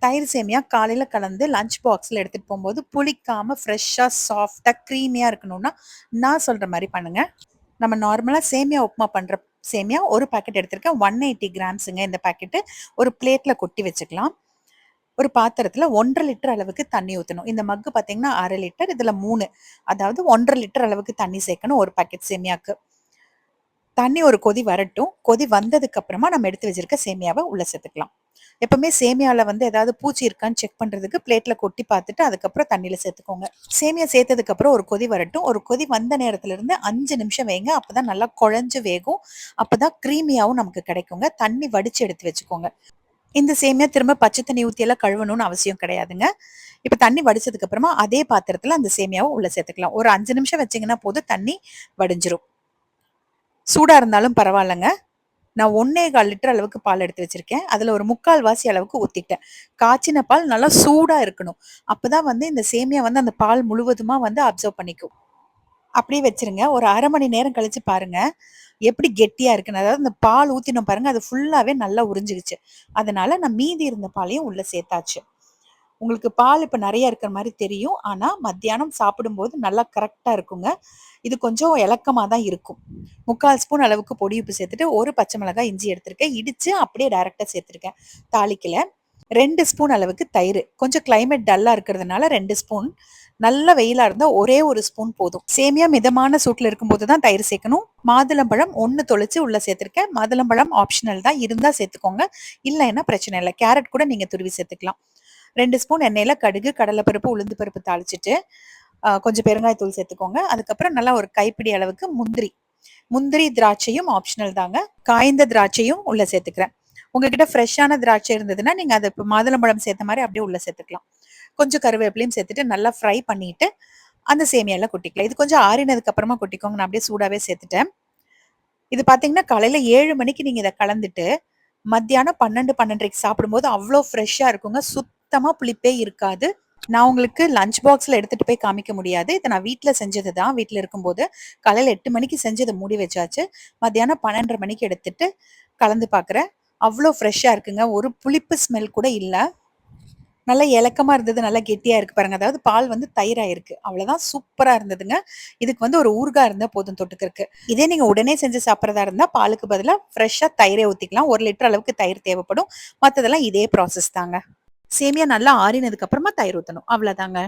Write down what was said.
தயிர் சேமியா காலையில கலந்து லஞ்ச் பாக்ஸ்ல எடுத்துட்டு போகும்போது புளிக்காம ஃப்ரெஷ்ஷா, சாஃப்ட்டா, க்ரீமியா இருக்கணும்னா, நான் சொல்ற மாரி பண்ணுங்க. நம்ம நார்மலா சேமியா உப்புமா பண்ற சேமியா ஒரு பாக்கெட் எடுத்திருக்கேன். 180 கிராம்ஸுங்க இந்த பாக்கெட்டு. ஒரு பிளேட்ல கொட்டி வச்சுக்கலாம். ஒரு பாத்திரத்துல 1 1/2 லிட்டர் அளவுக்கு தண்ணி ஊத்தணும். இந்த மக்கு பார்த்தீங்கன்னா 1/2 லிட்டர், இதுல 3. அதாவது 1 1/2 லிட்டர் அளவுக்கு தண்ணி சேர்க்கணும் ஒரு பாக்கெட் சேமியாக்கு. தண்ணி ஒரு கொதி வரட்டும். கொதி வந்ததுக்கு அப்புறமா நம்ம எடுத்து வச்சிருக்க சேமியாவ உள்ள சேர்த்துக்கலாம். எப்பவுமே சேமியால வந்து ஏதாவது பூச்சி இருக்கான்னு செக் பண்றதுக்கு பிளேட்ல கொட்டி பார்த்துட்டு அதுக்கப்புறம் தண்ணியில சேர்த்துக்கோங்க. சேமியா சேர்த்ததுக்கு அப்புறம் ஒரு கொதி வரட்டும். ஒரு கொதி வந்த நேரத்துல இருந்து 5 நிமிஷம் வைங்க. அப்பதான் நல்லா குழஞ்சு வேகும். அப்பதான் கிரீமியாவும் நமக்கு கிடைக்குங்க. தண்ணி வடிச்சு எடுத்து வச்சுக்கோங்க. இந்த சேமியா திரும்ப பச்சை தண்ணி ஊத்தி எல்லாம் கழுவணும்னு அவசியம் கிடையாதுங்க. இப்ப தண்ணி வடிச்சதுக்கு அப்புறமா அதே பாத்திரத்துல அந்த சேமியாவை உள்ள சேர்த்துக்கலாம். ஒரு 5 நிமிஷம் வச்சீங்கன்னா போதும், தண்ணி வடிஞ்சிரும். சூடா இருந்தாலும் பரவாயில்லங்க. நான் 1 1/4 லிட்டர் அளவுக்கு பால் எடுத்து வச்சிருக்கேன். அதுல ஒரு 3/4 வாசி அளவுக்கு ஊத்திட்டேன். காய்ச்சின பால் நல்லா சூடா இருக்கணும். அப்பதான் வந்து இந்த சேமியா வந்து அந்த பால் முழுவதுமா வந்து அப்சர்வ் பண்ணிக்கும். அப்படியே வச்சிருங்க. ஒரு 1/2 மணி நேரம் கழிச்சு பாருங்க. எப்படி கெட்டியா இருக்குன்னு. அதாவது இந்த பால் ஊத்தினோம் பாருங்க, அது ஃபுல்லாவே நல்லா உறிஞ்சிருச்சு. அதனால நான் மீதி இருந்த பாலையும் உள்ள சேர்த்தாச்சு. உங்களுக்கு பால் இப்ப நெறைய இருக்கிற மாரி தெரியும். ஆனா மத்தியானம் சாப்பிடும்போது நல்லா கரெக்ட்டா இருக்குங்க. இது கொஞ்சம் இளக்கமா தான் இருக்கும். 3/4 ஸ்பூன் அளவுக்கு பொடி உப்பு சேர்த்துட்டு, 1 பச்சை மிளகாய், இஞ்சி எடுத்திருக்கேன். இடிச்சு அப்படியே டைரக்ட்டா சேர்த்துருக்கேன். தாளிக்கல. 2 ஸ்பூன் அளவுக்கு தயிரு. கொஞ்சம் கிளைமேட் டல்லா இருக்கிறதுனால 2 ஸ்பூன். நல்ல வெயிலா இருந்தா ஒரே 1 ஸ்பூன் போதும். சேமியா மிதமான சூட்ல இருக்கும்போது தான் தயிர் சேர்க்கணும். மாதுளம்பழம் 1 தொளிச்சு உள்ள சேர்த்திருக்கேன். மாதுளம்பழம் ஆப்ஷனல் தான். இருந்தா சேர்த்துக்கோங்க. இல்லைன்னா பிரச்சனை இல்ல. கேரட் கூட நீங்க துருவி சேர்த்துக்கலாம். 2 ஸ்பூன் எண்ணெயில கடுகு, கடலைப்பருப்பு, உளுந்து பருப்பு தாளிச்சுட்டு, கொஞ்சம் பெருங்காயத்தூள் சேர்த்துக்கோங்க. அதுக்கப்புறம் நல்லா ஒரு கைப்பிடி அளவுக்கு முந்திரி. முந்திரி, திராட்சையும் ஆப்ஷனல் தாங்க. காய்ந்த திராட்சையும் உள்ள சேர்த்துக்கிறேன். உங்ககிட்ட ஃப்ரெஷ்ஷான திராட்சை இருந்ததுன்னா, நீங்க அத இப்ப மாதுளம்பழம் சேர்த்த மாரி அப்படியே உள்ள சேர்த்துக்கலாம். கொஞ்சம் கருவேப்பிலையும் சேர்த்துட்டு நல்லா ஃப்ரை பண்ணிட்டு, அந்த சேமியால கொட்டிக்கலாம். இது கொஞ்சம் ஆறினதுக்கு அப்புறமா கொட்டிக்கோங்க. நான் அப்படியே சூடாவே சேர்த்துட்டேன். இது பார்த்தீங்கன்னா, காலையில 7 மணிக்கு நீங்க இத கலந்துட்டு, மத்தியானம் 12, 12:30க்கு சாப்பிடும்போது அவ்ளோ ஃப்ரெஷ்ஷா இருக்குங்க. சுத்தமா புளிப்பே இருக்காது. நான் உங்களுக்கு லஞ்ச் பாக்ஸ்ல எடுத்துட்டு போய் காமிக்க முடியாது. இத நான் வீட்ல செஞ்சது தான். வீட்ல இருக்கும்போது. காலையில 8 மணிக்கு செஞ்சு அத மூடி வச்சாச்சு. மத்தியானம் 12:30 மணிக்கு எடுத்துட்டு கலந்து பார்க்குறேன். அவ்ளோ ஃப்ரெஷ்ஷா இருக்குங்க. ஒரு புளிப்பு ஸ்மெல் கூட இல்ல. நல்லா இலக்கமா இருந்தது. நல்லா கெட்டியா இருக்கு பாருங்க. அதாவது பால் வந்து தயிராயிருக்கு. அவ்வளோதான், சூப்பரா இருந்ததுங்க. இதுக்கு வந்து ஒரு ஊறுகாய் இருந்தா போதும் தொட்டுக்கறக்கு. இதே நீங்க உடனே செஞ்சு சாப்பிடுறதா இருந்தா, பாலுக்கு பதிலா ஃப்ரெஷ்ஷா தயிரே ஊத்திக்கலாம். 1 லிட்டர் அளவுக்கு தயிர் தேவைப்படும். மத்ததெல்லாம் இதே ப்ராசஸ் தாங்க. சேமியா நல்லா ஆறினதுக்கு அப்புறமா தயிர் ஊத்தணும். அவ்வளோதாங்க.